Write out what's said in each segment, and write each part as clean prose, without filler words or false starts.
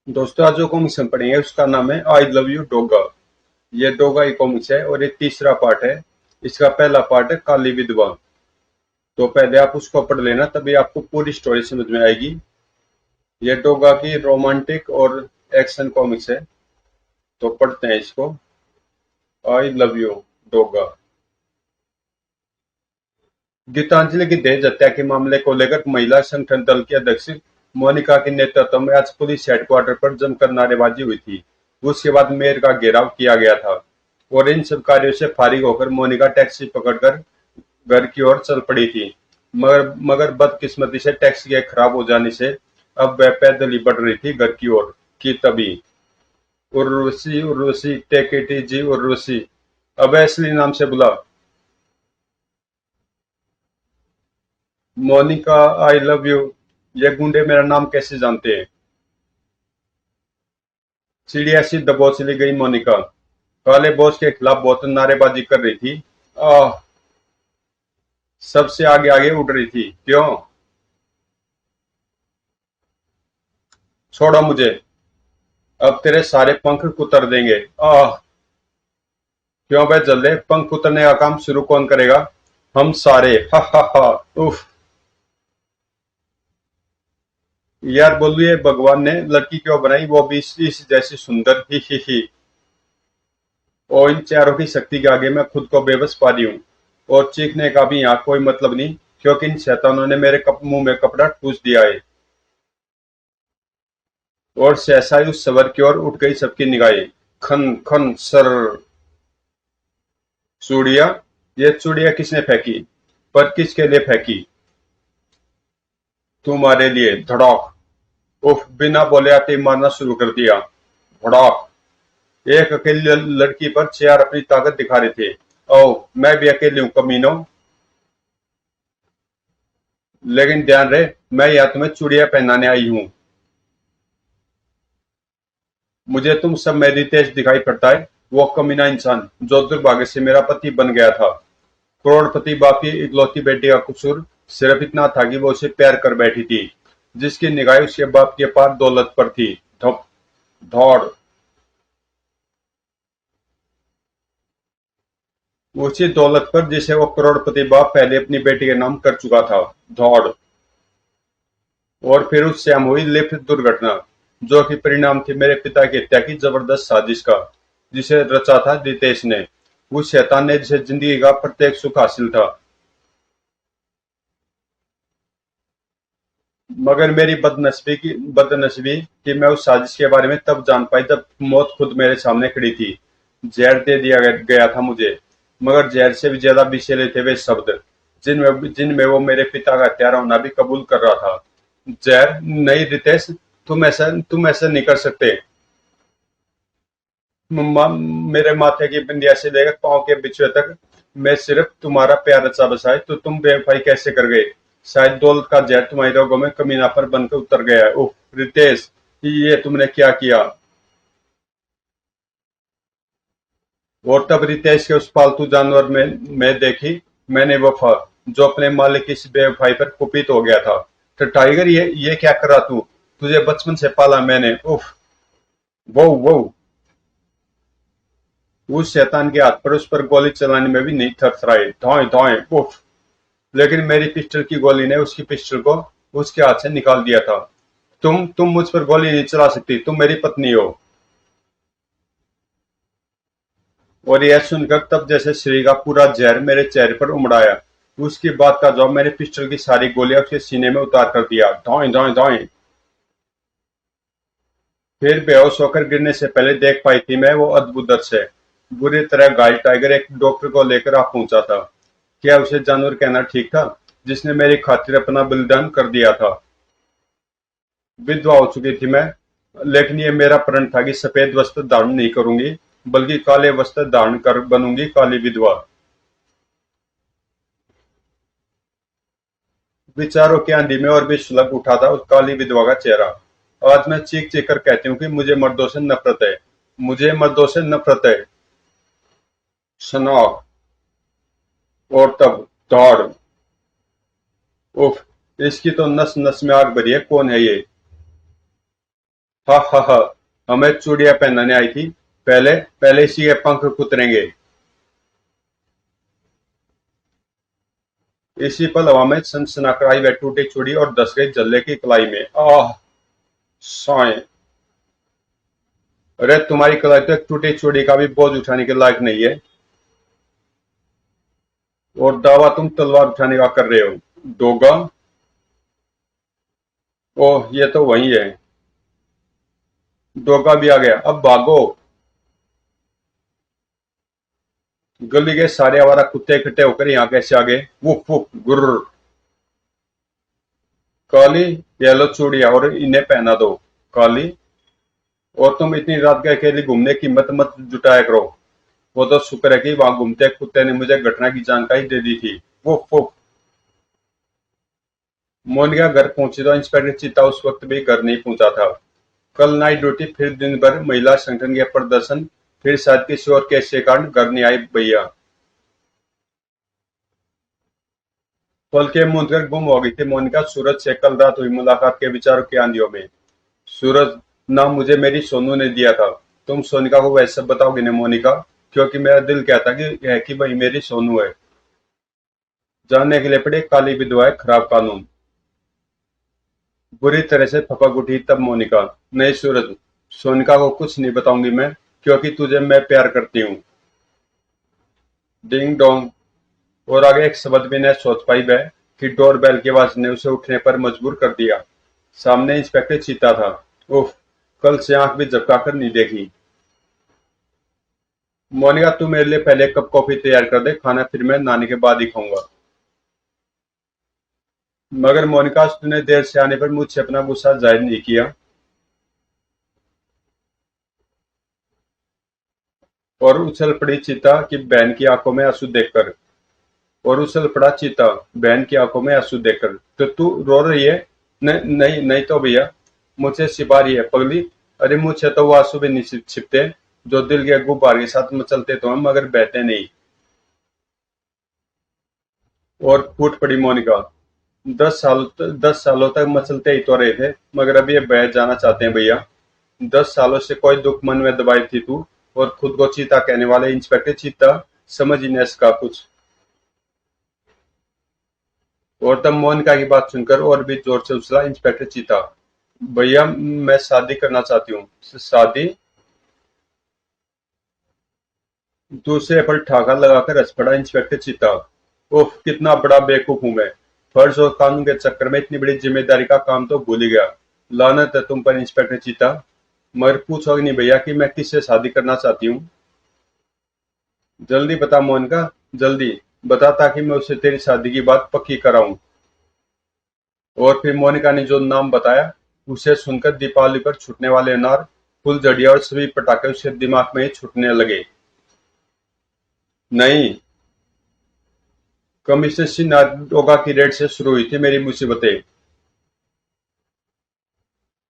दोस्तों आज जो कॉमिक्स हम पढ़ेंगे उसका नाम है आई लव यू डोगा। ये डोगा ही कॉमिक्स है और ये तीसरा पार्ट है। इसका पहला पार्ट है काली विधवा। तो पहले आप उसको पढ़ लेना तभी आपको पूरी स्टोरी समझ में आएगी। ये डोगा की रोमांटिक और एक्शन कॉमिक्स है। तो पढ़ते हैं इसको। आई लव यू डोगा। गीतांजलि की दहेज हत्या के मामले को लेकर महिला संगठन दल की अध्यक्ष मोनिका के नेतृत्व में आज पुलिस हेडक्वार्टर पर जमकर नारेबाजी हुई थी। उसके बाद मेयर का घेराव किया गया था और इन सब कार्यों से फारिग होकर मोनिका टैक्सी पकड़कर घर की ओर चल पड़ी थी। मगर बदकिस्मती से टैक्सी के खराब हो जाने से अब वह पैदल ही बढ़ रही थी घर की ओर कि तभी Urvashi Urvashi take it easy Urvashi. अब असली नाम से बुला। Monica I love you. ये गुंडे मेरा नाम कैसे जानते हैं? चिड़िया सी दबोच ली गई मोनिका काले बॉस के खिलाफ बहुत नारेबाजी कर रही थी। आह, सबसे आगे आगे उड़ रही थी। क्यों? छोड़ो मुझे। अब तेरे सारे पंख कुतर देंगे। आह, क्यों बे जल्दे? पंख कुतरने का काम शुरू कौन करेगा? हम सारे। हा हा हा। उफ। यार बोलिए भगवान ने लड़की क्यों बनाई, वो भी इस जैसी सुंदर। ही। और इन चारों की शक्ति के आगे मैं खुद को बेबस पा रही हूँ। और चीखने का भी यहाँ कोई मतलब नहीं क्योंकि इन शैतानों ने मेरे मुंह में कपड़ा ठूस दिया है। और सहसा ही उस सवर की ओर उठ गई सबकी निगाहें। खन खन सर। चूड़िया। ये चूड़िया किसने फेंकी? पर किसके लिए फेंकी? तुम्हारे लिए। धड़ाक। उफ, बिना बोले आते ही मारना शुरू कर दिया। धड़ाक। एक अकेली लड़की पर चार अपनी ताकत दिखा रहे थे। ओ, मैं भी अकेली हूँ कमीनों। लेकिन ध्यान रहे, मैं यहाँ तुम्हें चूड़िया पहनाने आई हूँ। मुझे तुम सब में रितेश दिखाई पड़ता है, वो कमीना इंसान जो दुर्भाग्य से मेरा पति बन गया था। करोड़पति बाप की इकलौती बेटी का कसूर सिर्फ इतना था कि वो उसे प्यार कर बैठी थी, जिसकी निगाह उसके बाप के पार दौलत पर थी। धप। दौड़। उसी दौलत पर जिसे वो करोड़पति बाप पहले अपनी बेटी के नाम कर चुका था। दौड़। और फिर उससे हम हुई लिफ्ट दुर्घटना, जो कि परिणाम थी मेरे पिता की हत्या की जबरदस्त साजिश का, जिसे रचा था रितेश ने, उस शैतान ने जिसे जिंदगी का प्रत्येक सुख हासिल था। मगर मेरी बदनसीबी कि मैं उस साजिश के बारे में तब जान पाई जब मौत खुद मेरे सामने खड़ी थी। जहर दे दिया गया था मुझे, मगर जहर से भी ज्यादा विषैले थे वे शब्द जिनमें वो मेरे पिता का हत्यारा होना भी कबूल कर रहा था। जहर नहीं रितेश, तुम ऐसा नहीं कर सकते। मेरे माथे की बिंदिया से लेकर पांव के बिछुए तक मैं सिर्फ तुम्हारा प्यार रचा बसा है, तो तुम बेवफाई कैसे कर गए? शायद दौलत का जहर तुम्हारी रगों में कमीना पर बनकर उतर गया है। उफ रितेश, ये तुमने क्या किया? और तब रितेश के उस पालतू जानवर में देखी मैंने वफा, जो अपने मालिक की इस बेवफाई पर कुपित हो गया था। तो टाइगर, ये क्या करा तू? तुझे बचपन से पाला मैंने। उफ। वो उस शैतान के हाथ पर उस पर गोली चलाने में भी नहीं थरथराए। धौएं धौएं। उफ। लेकिन मेरी पिस्टल की गोली ने उसकी पिस्टल को उसके हाथ से निकाल दिया था। तुम मुझ पर गोली नहीं चला सकती, तुम मेरी पत्नी हो। और यह सुनकर तब जैसे श्री का पूरा जहर मेरे चेहरे पर उमड़ाया। उसकी बात का जवाब मैंने पिस्टल की सारी गोलियां उसके सीने में उतार कर दिया। धौएं धौएं धौएं। फिर बेहोश होकर गिरने से पहले देख पाई थी मैं वो अद्भुत दृश्य। बुरी तरह घायल टाइगर एक डॉक्टर को लेकर आ पहुंचा था। क्या उसे जानवर कहना ठीक था, जिसने मेरी खातिर अपना बलिदान कर दिया था? विधवा हो चुकी थी मैं, लेकिन ये मेरा प्रण था कि सफेद वस्त्र धारण नहीं करूंगी, बल्कि काले वस्त्र धारण कर बनूंगी काली विधवा। विचारों की आंधी में और भी सुलग उठा था उस काली विधवा का चेहरा। आज मैं चीख चीख कर कहती हूँ कि मुझे मर्दों से नफरत है। मुझे मर्दों से नफरत है। शनाख। और तब दौड़। उफ। इसकी तो नस नस में आग भरी है। कौन है ये? हा हा हा, हमें चूड़ियां पहनाने आई थी। पहले पहले इसी के पंख कुतरेंगे। इसी पल हवा में सनसनाकर आई वह टूटी चूड़ी और धस गई जल्ले की कलाई में। आह! साए! अरे तुम्हारी कलाई तो एक टूटी चूड़ी का भी बोझ उठाने के लायक नहीं है। और दावा तुम तलवार उठाने का कर रहे हो। डोगा। ओह, ये तो वही है। डोगा भी आ गया, अब भागो। गली के सारे आवारा कुत्ते इकट्ठे होकर यहाँ कैसे आ गए? Woof woof गुर्र। काली, ये लो चूड़ियां और इन्हें पहना दो। काली, और तुम इतनी रात के अकेले घूमने की हिम्मत मत जुटाया करो। वो तो शुक्र है कि वहां घूमते कुत्ते ने मुझे घटना की जानकारी दे दी थी। Woof woof. मोनिका घर पहुंची तो इंस्पेक्टर चित्ता उस वक्त भी घर नहीं पहुंचा था। कल नाइट ड्यूटी, फिर दिन भर महिला संगठन के प्रदर्शन, फिर शायद किसी और केस के कारण घर नहीं आई भैया। पल के मूंदकर गुम हो गई थी मोनिका सूरज से कल रात हुई मुलाकात के विचारों की आंधियों में। सूरज, नाम मुझे मेरी सोनू ने दिया था। तुम सोनिका को वैसे बताओगे ना मोनिका? क्योंकि मेरा दिल कहता है कि भाई मेरी सोनू है। जानने के लिए पड़े काली विधवा खराब कानून। बुरी तरह से फपक उठी तब मोनिका। नहीं सूरज, सोनिका को कुछ नहीं बताऊंगी मैं, क्योंकि तुझे मैं प्यार करती हूँ। Ding dong. और आगे एक शब्द भी न सोच पाई वह कि डोरबेल की आवाज ने उसे उठने पर मजबूर कर दिया। सामने इंस्पेक्टर चीता था। उफ, कल से आंख भी झपकाकर नहीं देखी। मोनिका, तू मेरे लिए पहले एक कप कॉफी तैयार कर दे, खाना फिर मैं नहाने के बाद ही खाऊंगा। मगर मोनिका, तूने देर से आने पर मुझसे अपना गुस्सा जाहिर नहीं किया। और उछल पड़ी चीता की बहन की आंखों में आंसू देखकर। और उछल पड़ा चीता बहन की आंखों में आंसू देखकर। तो तू रो रही है? नहीं नहीं तो भैया, मुझसे छिपा रही है पगली। अरे मुझसे तो वो आंसू भी नहीं छिपते जो दिल के गुब्बारे के साथ मचलते तो हैं मगर बहते नहीं। और फूट पड़ी मोनिका। 10 सालों तक मचलते ही तो रहे थे, मगर अब ये बह जाना चाहते हैं भैया। 10 सालों से कोई दुख मन में दबाई थी तू, और खुद को चीता कहने वाले इंस्पेक्टर चीता समझ ही नहीं सका कुछ। और तब मोनिका की बात सुनकर और भी जोर से उछला इंस्पेक्टर चीता। भैया, मैं शादी करना चाहती हूँ। शादी? दूसरे पर ठाका लगाकर हंस पड़ा इंस्पेक्टर चीता। उफ, कितना बड़ा बेवकूफ हूं मैं। फर्ज और कानून के चक्कर में इतनी बड़ी जिम्मेदारी का काम तो भूल ही गया। लानत है तुम पर इंस्पेक्टर चीता। मगर पूछोगे नहीं भैया कि मैं किससे शादी करना चाहती हूँ? जल्दी बता मोनिका, जल्दी बता ताकि मैं उससे तेरी शादी की बात पक्की कराऊं। और फिर मोनिका ने जो नाम बताया उसे सुनकर दीपावली पर छूटने वाले अनार, फुलझड़िया और सभी पटाखे उसके दिमाग में ही छूटने लगे। नहीं, कमिश्नर सिंह नागोगा की रेड से शुरू हुई थी मेरी मुसीबतें।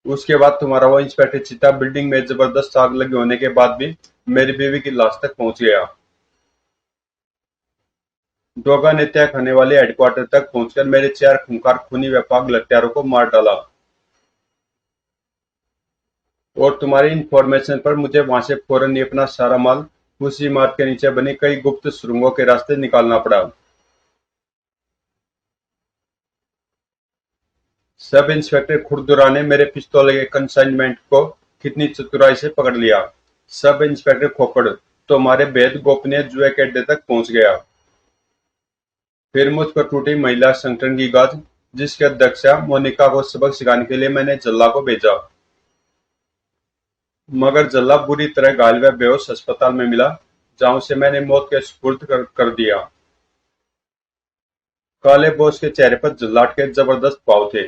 उसके बाद तुम्हारा वो इंस्पेक्टर चित्ता बिल्डिंग में जबरदस्त आग लगी होने के बाद भी मेरी बीवी की लाश तक पहुंच गया। डोगा ने तय खाने वाले हेडक्वार्टर तक पहुंचकर मेरे चार खूंखार खूनी व पागल हत्यारों को मार डाला। और तुम्हारी इन्फॉर्मेशन पर मुझे वहां से फौरन ही अपना सारा माल उसी इमारत के नीचे बनी कई गुप्त सुरंगों के रास्ते निकालना पड़ा। सब इंस्पेक्टर खुरदुरा ने मेरे पिस्तौल के कंसाइनमेंट को कितनी चतुराई से पकड़ लिया। सब इंस्पेक्टर खोपड़ तो हमारे भेद गोपनीय जुए के अड्डे तक पहुंच गया। फिर मुझ पर टूटी महिला संगठन की गाज, जिसके अध्यक्षा मोनिका को सबक सिखाने के लिए मैंने जल्ला को भेजा। मगर जल्ला बुरी तरह घायल व बेहोश अस्पताल में मिला, जहां उसे मैंने मौत के सुपुर्द कर दिया। काले बोस के चेहरे पर जल्लाद के जबरदस्त भाव थे।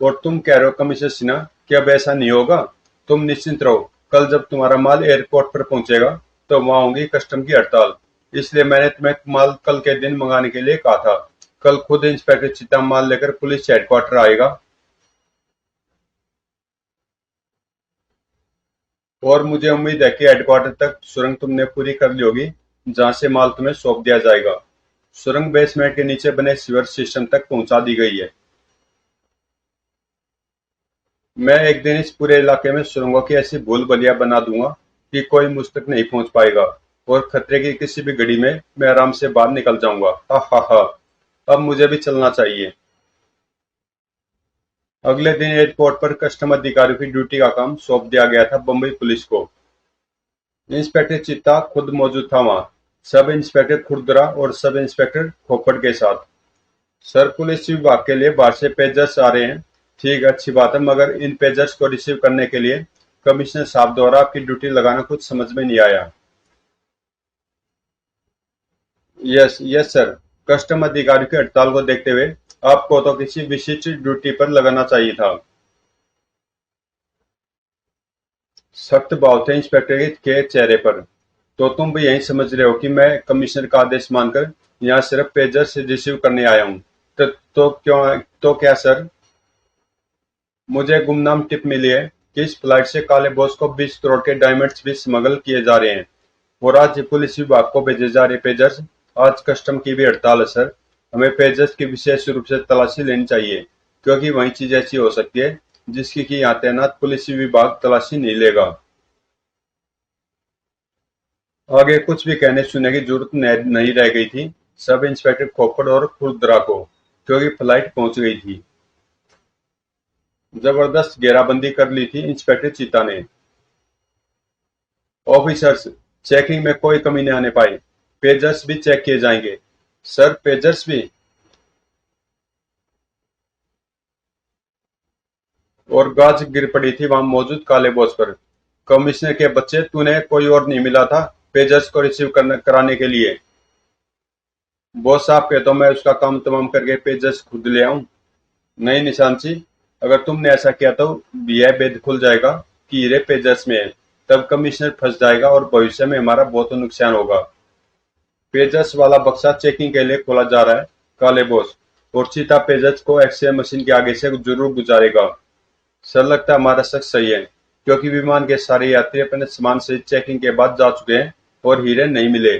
और तुम कह रहे हो कमिश्नर सिन्हा कि अब ऐसा नहीं होगा? तुम निश्चिंत रहो, कल जब तुम्हारा माल एयरपोर्ट पर पहुंचेगा तो वहां होगी कस्टम की हड़ताल। इसलिए मैंने तुम्हें माल कल के दिन मंगाने के लिए कहा था। कल खुद इंस्पेक्टर चित्ता माल लेकर पुलिस हेडक्वार्टर आएगा। और मुझे उम्मीद है कि हेडक्वार्टर तक सुरंग तुमने पूरी कर ली होगी, जहां से माल तुम्हें सौंप दिया जाएगा। सुरंग बेसमेंट के नीचे बने सीवर सिस्टम तक पहुंचा दी गई है। मैं एक दिन इस पूरे इलाके में सुरंगों की ऐसी भूल भुलैया बना दूंगा कि कोई मुझ तक नहीं पहुंच पाएगा, और खतरे की किसी भी घड़ी में मैं आराम से बाहर निकल जाऊंगा। हा हा हा। अब मुझे भी चलना चाहिए। अगले दिन एयरपोर्ट पर कस्टम अधिकारियों की ड्यूटी का काम सौंप दिया गया था बम्बई पुलिस को। इंस्पेक्टर चित्ता खुद मौजूद था वहां, सब इंस्पेक्टर खुरदरा और सब इंस्पेक्टर खोपड़ के साथ। सर, पुलिस विभाग के लिए बाहर से पेजर्स आ रहे हैं। ठीक, अच्छी बात है, मगर इन पेजर्स को रिसीव करने के लिए कमिश्नर साहब द्वारा आपकी ड्यूटी लगाना कुछ समझ में नहीं आया। Yes yes sir. कस्टम अधिकारियों की हड़ताल को देखते हुए आपको तो किसी विशिष्ट ड्यूटी पर लगाना चाहिए था। सख्त भाव थे इंस्पेक्टर के चेहरे पर। तो तुम भी यही समझ रहे हो कि मैं कमिश्नर का आदेश मानकर यहाँ सिर्फ पेजर्स रिसीव करने आया हूँ? तो क्यों, तो क्या सर? मुझे गुमनाम टिप मिली है कि इस फ्लाइट से काले बॉस को 20 करोड़ के डायमंड्स भी स्मगल किए जा रहे हैं, और आज पुलिस विभाग को भेजे जा रहे पेजर्स। आज कस्टम की भी हड़ताल है सर। हमें पेजर्स की विशेष रूप से तलाशी लेनी चाहिए, क्योंकि वही चीज ऐसी हो सकती है जिसकी कि यहाँ तैनात पुलिस विभाग तलाशी नहीं लेगा। आगे कुछ भी कहने सुनने की जरूरत नहीं रह गई थी सब इंस्पेक्टर खोपड़ और खुरदरा को, क्योंकि फ्लाइट पहुंच गई थी। जबरदस्त घेराबंदी कर ली थी इंस्पेक्टर चीता ने। ऑफिसर्स, चेकिंग में कोई कमी नहीं आने पाई। पेजर्स भी चेक किए जाएंगे। सर, पेजर्स भी? और गाज गिर पड़ी थी वहां मौजूद काले बॉस पर। कमिश्नर के बच्चे, तूने कोई और नहीं मिला था पेजर्स को रिसीव कराने के लिए? बॉस साहब के तो मैं उसका काम तमाम करके पेजर्स खुद ले आऊं। नहीं निशांत जी, अगर तुमने ऐसा किया तो यह भेद खुल जाएगा कि हीरे पेजर्स में है। तब कमिश्नर फंस जाएगा और भविष्य में हमारा बहुत नुकसान होगा। पेजर्स वाला बक्सा चेकिंग के लिए खोला जा रहा है काले बॉस, और चीता पेजर्स को एक्सरे मशीन के आगे से जरूर गुजारेगा। सर, लगता है हमारा शक सही है, क्योंकि विमान के सारे यात्री अपने सामान से चेकिंग के बाद जा चुके हैं और हीरे नहीं मिले।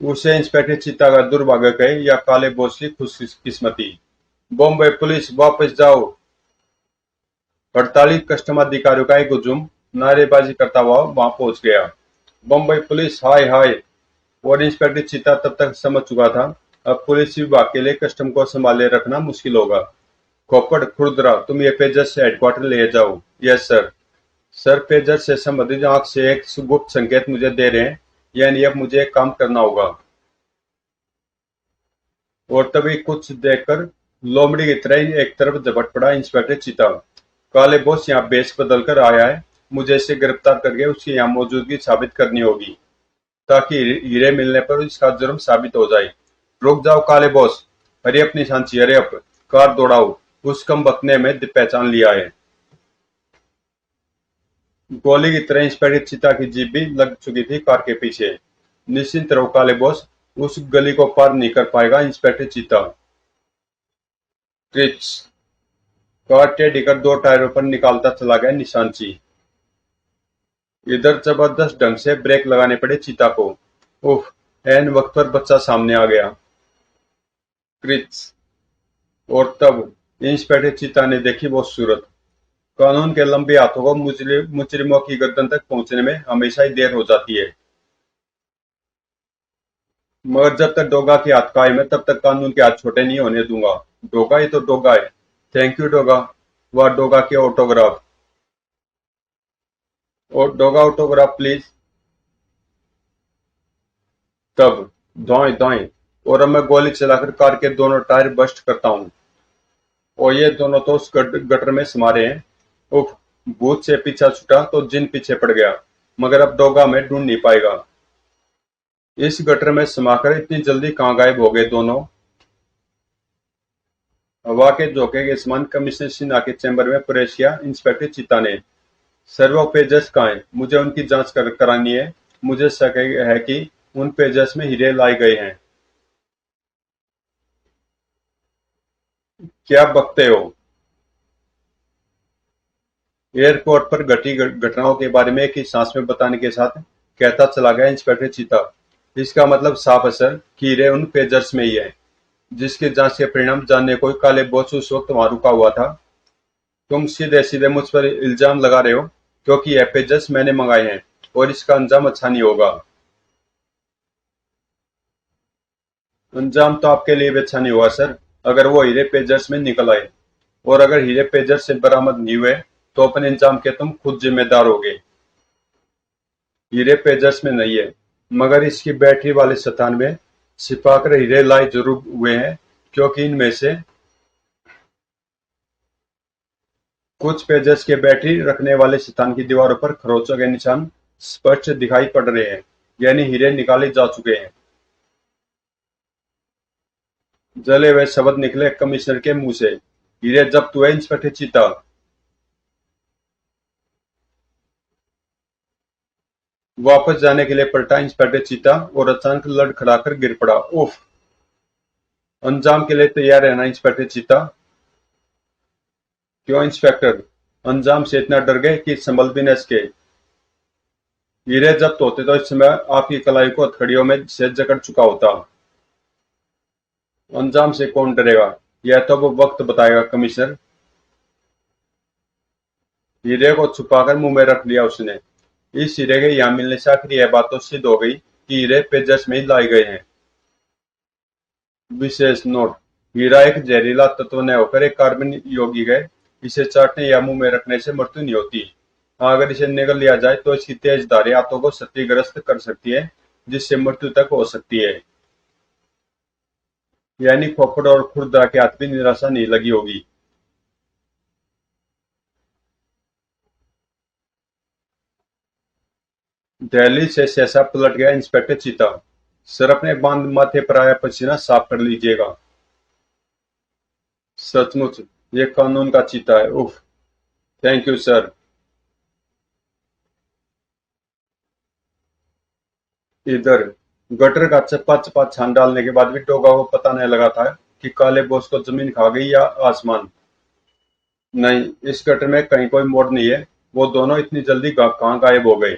उसे इंस्पेक्टर चित्ता का दुर्भाग्य कहे या काले बॉस की खुशकिस्मती। बॉम्बे पुलिस, वापस जाओ! हड़ताली कस्टम अधिकारियों का एक हुजूम नारेबाजी करता हुआ वहां पहुंच गया। बम्बई पुलिस, हाय हाय! और इंस्पेक्टर चित्ता तब तक समझ चुका था, अब पुलिस विभाग के लिए कस्टम को संभाले रखना मुश्किल होगा। खोपड़, खुरदरा, तुम ये पेजर से हेडक्वार्टर ले जाओ। Yes sir. सर, पेजर से संबंधित आंख से एक गुप्त संकेत मुझे दे रहे हैं, यानी अब मुझे एक काम करना होगा। और तभी कुछ देखकर लोमड़ी की तरह ही एक तरफ झपट पड़ा इंस्पेक्टर चिता। काले बॉस यहाँ बेस बदल कर आया है, मुझे इसे गिरफ्तार करके उसकी यहाँ मौजूदगी साबित करनी होगी, ताकि हीरे मिलने पर इसका जुर्म साबित हो जाए। रुक जाओ काले बॉस! अरे अपनी शांति, अरे अप! कार दौड़ाओ! उस कम बकने में पहचान लिया है। गोली की तरह इंस्पेक्टर चिता की जीप भी लग चुकी थी कार के पीछे। निश्चिंत रहो काले बॉस, उस गली को पार नहीं कर पाएगा इंस्पेक्टर चिता। क्रिच! कार टेढ़ी कर दो टायरों पर निकालता चला गया निशांची। इधर जबरदस्त ढंग से ब्रेक लगाने पड़े चीता को। उफ! ऐन वक्त पर बच्चा सामने आ गया। क्रिच! और तब इंस्पेक्टर चीता ने देखी वो सूरत। कानून के लंबे हाथों को मुजरिमों की गर्दन तक पहुंचने में हमेशा ही देर हो जाती है, मगर जब तक डोगा के हाथ कायम है तब तक कानून के हाथ छोटे नहीं होने दूंगा। डोगा ही तो डोगा है। Thank you Doga. वह डोगा के ऑटोग्राफ। और डोगा ऑटोग्राफ प्लीज। तब दाएं दाएं, और अब मैं गोली चलाकर कार के दोनों टायर बस्ट करता हूँ। और ये दोनों तो उस गटर में समारे हैं। उफ! भूत से पीछा छूटा तो जिन पीछे पड़ गया, मगर अब डोगा में ढूंढ नहीं पाएगा। इस गटर में समाकर इतनी जल्दी कहाँ गायब हो गए दोनों? हवा के झोंके के समान कमिश्नर सिन्हा के चैम्बर में प्रवेश किया इंस्पेक्टर चित्ता ने। सर, वो पेजर्स कहाँ हैं? मुझे उनकी जांच करानी है। मुझे शक है कि उन पेजर्स में हीरे लाए गए हैं। क्या बकते हो? एयरपोर्ट पर घटी घटनाओं के बारे में एक ही सांस में बताने के साथ कहता चला गया इंस्पेक्टर चिता। इसका मतलब साफ है सर कि हीरे उन पेजर्स में ही है। जिसकी जांच के परिणाम जानने को काले बॉस उस वक्त वहां रुका हुआ था। तुम सीधे सीधे मुझ पर इल्जाम लगा रहे हो क्योंकि ये पेजेस मैंने मंगाए हैं और इसका अंजाम अच्छा नहीं होगा। अंजाम तो आपके लिए भी अच्छा नहीं हुआ सर, अगर वो हीरे पेजर्स में निकल आए। और अगर हीरे पेजर्स से बरामद नहीं हुए तो अपने अंजाम के तुम खुद जिम्मेदार होगे। हीरे पेजर्स में नहीं है, मगर इसकी बैटरी वाले स्थान में छिपाकर हीरे लाए जरूर हुए हैं, क्योंकि इनमें से कुछ पेजेस के बैटरी रखने वाले स्थान की दीवारों पर खरोंचों के निशान स्पष्ट दिखाई पड़ रहे हैं, यानी हीरे निकाले जा चुके हैं। जले हुए शब्द निकले कमिश्नर के मुंह से। हीरे जब्त हुए इंस्पेक्टर चीता। वापस जाने के लिए पलटा इंस्पेक्टर चीता और अचानक लड़खड़ाकर गिर पड़ा। उफ! अंजाम के लिए तैयार रहना इंस्पेक्टर चीता। क्यों इंस्पेक्टर? अंजाम से इतना डर गए कि संभल भी न सके। हीरे जब्त होते तो इस समय आपकी कलाई को हथकड़ियों में से जकड़ चुका होता। अंजाम से कौन डरेगा, यह तो वो वक्त बताएगा कमिश्नर। हीरे को छुपाकर मुंह में रख लिया उसने। इस हीरे के यहाँ मिलने से आखिर यह बात तो सिद्ध हो गई कि हीरे पेजस में ही लाए गए हैं। विशेष नोट: हीरा एक जहरीला तत्व न होकर एक कार्बन यौगिक है। इसे चाटने या मुंह में रखने से मृत्यु नहीं होती। हाँ, अगर इसे निगल लिया जाए तो इसकी तेज धारें आंतों को क्षतिग्रस्त कर सकती है, जिससे मृत्यु तक हो सकती है। यानी खोपड़ और खुरदरा के हाथ भी निराशा नहीं लगी होगी। दिल्ली से सहसा पलट गया इंस्पेक्टर चीता। सर, अपने बांध माथे पर आया पसीना साफ कर लीजिएगा। सचमुच ये कानून का चीता है। उफ! Thank you sir. इधर गटर का चप्पा चप्पा छान डालने के बाद भी टोगा को पता नहीं लगा था कि काले बोस को जमीन खा गई या आसमान। नहीं, इस गटर में कहीं कोई मोड़ नहीं है। वो दोनों इतनी जल्दी कहाँ गायब हो गए?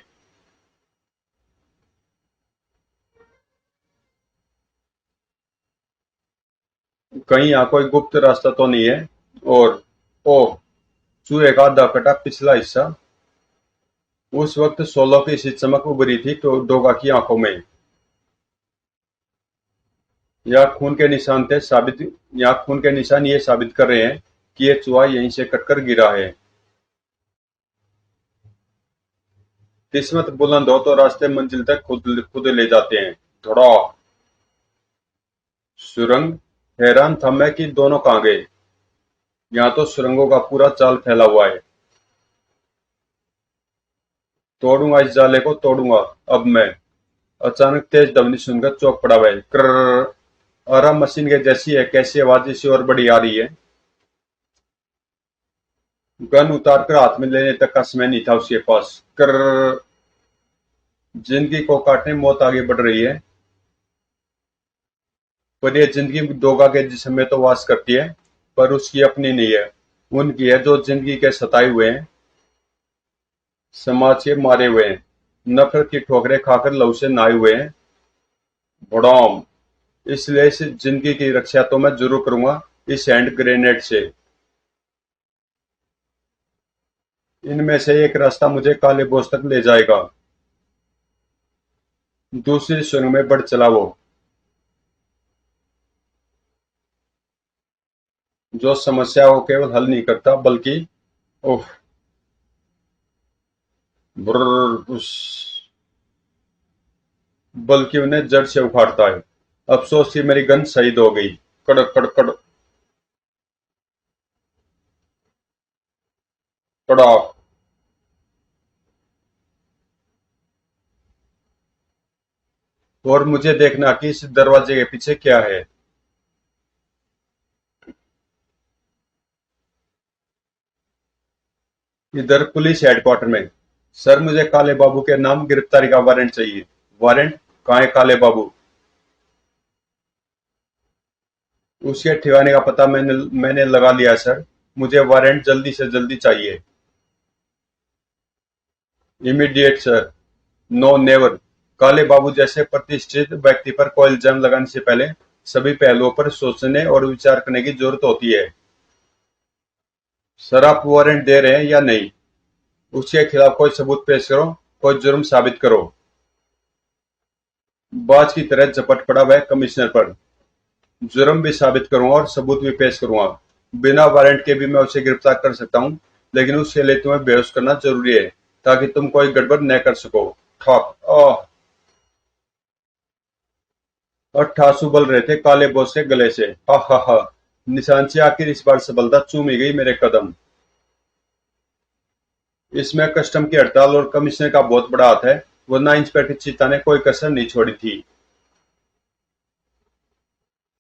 कहीं यहाँ कोई गुप्त रास्ता तो नहीं है? और ओह, चूहे का आधा कटा पिछला हिस्सा। उस वक्त सोलह की सी चमक उभरी थी तो डोगा की आंखों में। यहाँ खून के निशान थे साबित यहाँ खून के निशान ये साबित कर रहे हैं कि ये चूहा यहीं से कटकर गिरा है। किस्मत बुलंद हो तो रास्ते मंजिल तक खुद खुद ले जाते हैं। थोड़ा सुरंग। हैरान था मैं कि दोनों कहाँ गए। यहाँ तो सुरंगों का पूरा जाल फैला हुआ है। तोड़ूंगा इस जाले को, तोड़ूंगा अब मैं। अचानक तेज ध्वनि सुनकर चौंक पड़ा वह। कर आराम मशीन के जैसी है, कैसी आवाज इसी और बड़ी आ रही है। गन उतार कर हाथ में लेने तक का समय नहीं था उसके पास। कर जिंदगी को काटने मौत आगे बढ़ रही है। पर यह जिंदगी दोगा के जिस्म में तो वास करती है, पर उसकी अपनी नहीं है। उनकी है जो जिंदगी के सताए हुए हैं, समाज के मारे हुए हैं, नफरत की ठोकरें खाकर लहू से नहाए हुए हैं। भड़ोम। इसलिए इस जिंदगी की रक्षा तो मैं जरूर करूंगा, इस हैंड ग्रेनेड से। इनमें से एक रास्ता मुझे काले बोझ तक ले जाएगा। दूसरी सुरंग में बढ़ चला वो, जो समस्या को केवल हल नहीं करता बल्कि उफ ब्रर, उस बल्कि उन्हें जड़ से उखाड़ता है। अफसोस कि मेरी गन शहीद हो गई। कड़क कड़क कड़क कड़ाक। और मुझे देखना कि इस दरवाजे के पीछे क्या है। इधर पुलिस हेडक्वार्टर में। सर, मुझे काले बाबू के नाम गिरफ्तारी का वारंट चाहिए। वारंट? कहाँ है काले बाबू? उसके ठिकाने का पता मैंने लगा लिया सर। मुझे वारंट जल्दी से जल्दी चाहिए। Immediate sir. No never. काले बाबू जैसे प्रतिष्ठित व्यक्ति पर कोई इल्जाम लगाने से पहले सभी पहलुओं पर सोचने और विचार करने की जरूरत होती है। सर, आप वारंट दे रहे हैं या नहीं? उसके खिलाफ कोई सबूत पेश करो, कोई जुर्म साबित करो। बाज की तरह झपट पड़ा वह कमिश्नर पर। जुर्म भी साबित करूंगा और सबूत भी पेश करूंगा। बिना वारंट के भी मैं उसे गिरफ्तार कर सकता हूं, लेकिन उसके लिए तुम्हें बेहोश करना जरूरी है ताकि तुम कोई गड़बड़ न कर सको। ठॉक। ओह! और ठासू बल रहे थे काले बोस के गले से। हा हा हा। निशान से आखिर इस बार सफलता चूम ही गई मेरे कदम। इसमें कस्टम की हड़ताल और कमिश्नर का बहुत बड़ा हाथ है, वरना इंस्पेक्टर चीता ने कोई कसर नहीं छोड़ी थी।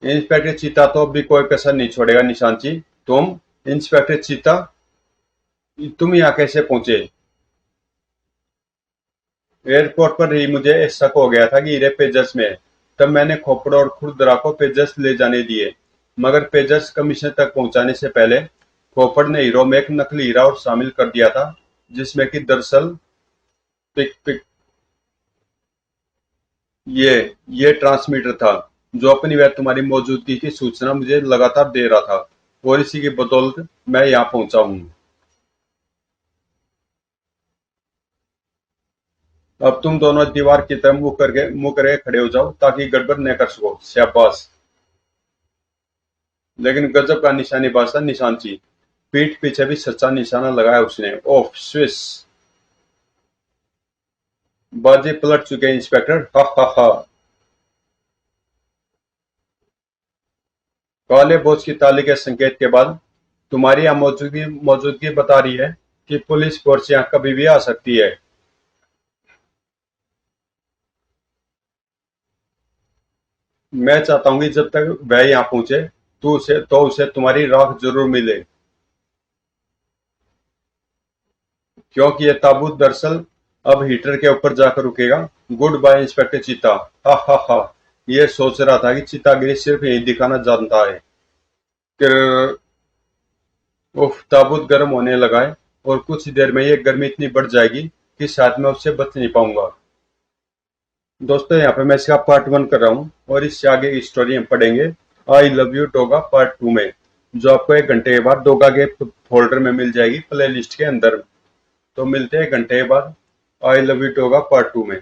इंस्पेक्टर चीता तो अब भी कोई कसर नहीं छोड़ेगा निशांची। तुम, इंस्पेक्टर चीता, तुम यहाँ कैसे पहुंचे? एयरपोर्ट पर ही मुझे शक हो गया था कि हीरे पेजर्स में है। तब मैंने खोपड़ा और खुरदरा को पेजर्स ले जाने दिए, मगर पेजर्स कमिश्नर तक पहुंचाने से पहले खोपड़ ने हीरो में एक नकली हीरा और शामिल कर दिया था, जिसमें कि दरअसल पिक पिक ये ये ट्रांसमीटर था, जो अपनी व तुम्हारी मौजूदगी की सूचना मुझे लगातार दे रहा था, और इसी की बदौलत मैं यहाँ पहुंचा हूँ। अब तुम दोनों दीवार की तरफ मुंह करके खड़े हो जाओ ताकि गड़बड़ न कर सको। शाबाश! लेकिन गजब का निशानेबाज था निशांची। पीठ पीछे भी सच्चा निशाना लगाया उसने। ओह स्विस! बाजी पलट चुके हैं इंस्पेक्टर। हा हा हा। काले बोझ की ताली के संकेत के बाद तुम्हारी यहाँ मौजूदगी बता रही है कि पुलिस फोर्स यहाँ कभी भी आ सकती है। मैं चाहता हूँ कि जब तक वह यहाँ पहुंचे उसे तुम्हारी राख जरूर मिले, क्योंकि यह ताबूत दरअसल अब हीटर के ऊपर जाकर रुकेगा। गुड बाय इंस्पेक्टर चीता। हा हा हा। ये सोच रहा था कि चीतागिरी सिर्फ यही दिखाना जानता है। कि उफ, ताबूत गर्म होने लगा है, और कुछ देर में ये गर्मी इतनी बढ़ जाएगी कि शायद मैं उससे बच नहीं पाऊंगा। दोस्तों, यहाँ पे मैं इसका पार्ट 1 कर रहा हूँ, और इससे आगे की स्टोरी हम पढ़ेंगे आई लव यू डोगा पार्ट 2 में, जो आपको 1 घंटे के बाद डोगा के फोल्डर में मिल जाएगी, प्ले लिस्ट के अंदर। तो मिलते हैं 1 घंटे के बाद आई लव यू डोगा पार्ट 2 में।